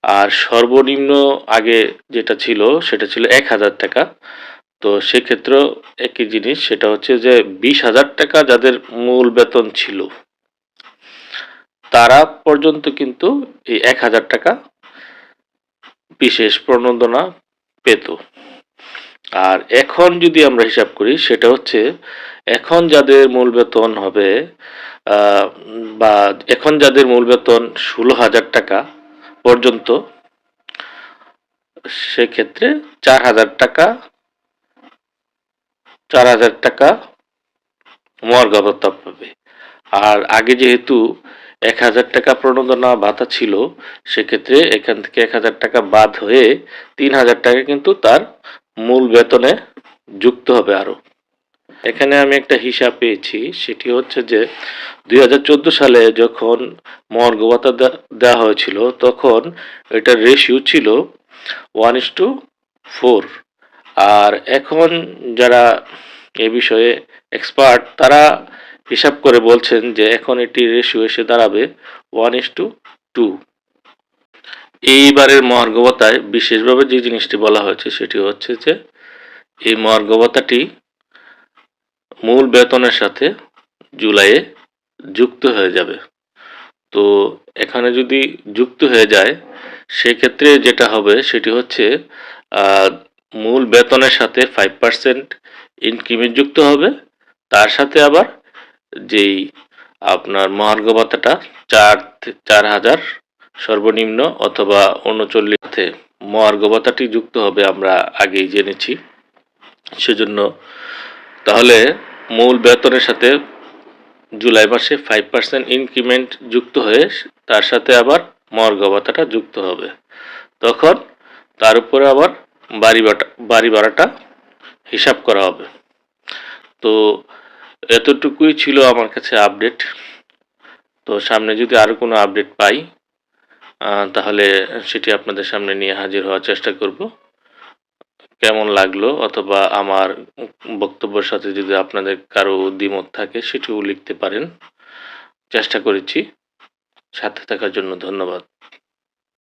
আর সর্বনিম্ন আগে যেটা ছিল সেটা ছিল ১,০০০ টাকা। তো সেক্ষেত্রেও একই জিনিস, সেটা হচ্ছে যে ২০,০০০ টাকা যাদের মূল বেতন ছিল তারা পর্যন্ত কিন্তু এই ১,০০০ টাকা বিশেষ প্রণোদনা পেত। আর এখন যদি আমরা হিসাব করি সেটা হচ্ছে এখন যাদের মূল বেতন হবে বা এখন যাদের মূল বেতন ১৬,০০০ টাকা পর্যন্ত, সেক্ষেত্রে ৪,০০০ টাকা মহার্ঘ ভাতা পাবে। আর আগে যেহেতু ১,০০০ টাকা প্রণোদনা ভাতা ছিল, সেক্ষেত্রে এখান থেকে ১,০০০ টাকা বাদ হয়ে ৩,০০০ টাকা কিন্তু তার মূল বেতনে যুক্ত হবে আরো। এখানে আমি একটা হিসাব পেয়েছি, সেটি হচ্ছে যে ২০১৪ সালে যখন মহার্ঘ ভাতা দেওয়া হয়েছিল তখন এটার রেশিও ছিল 1:4। আর এখন যারা এ বিষয়ে এক্সপার্ট তারা হিসাব করে বলছেন যে এখন এটি রেশিও এসে দাঁড়াবে 1:2। এইবারের মহার্ঘ ভাতায় বিশেষভাবে যে জিনিসটি বলা হয়েছে সেটি হচ্ছে যে এই মহার্ঘ ভাতাটি মূল বেতনের সাথে জুলাইয়ে যুক্ত হয়ে যাবে। তো এখানে যদি যুক্ত হয়ে যায় সেক্ষেত্রে যেটা হবে সেটি হচ্ছে মূল বেতনের সাথে 5% ইনক্রিমেন্ট যুক্ত হবে, তার সাথে আবার যেই আপনার মহার্ঘ ভাতাটা ৪,০০০ সর্বনিম্ন অথবা ৩৯ মহার্ঘ ভাতাটি যুক্ত হবে, আমরা আগেই জেনেছি। সেজন্য তাহলে মূল বেতনের সাথে জুলাই মাসে 5% ইনক্রিমেন্ট যুক্ত হয়ে তার সাথে আবার মহার্ঘ ভাতাটা যুক্ত হবে। তখন তার উপরে আবার বাড়ি ভাড়াটা হিসাব করা হবে। তো এতটুকুই ছিল আমার কাছে আপডেট। তো সামনে যদি আরও কোনো আপডেট পাই তাহলে সেটি আপনাদের সামনে নিয়ে হাজির হওয়ার চেষ্টা করব। কেমন লাগলো অথবা আমার বক্তব্যের সাথে যদি আপনাদের কারো দ্বিমত থাকে সেটিও লিখতে পারেন। চেষ্টা করেছি। সাথে থাকার জন্য ধন্যবাদ।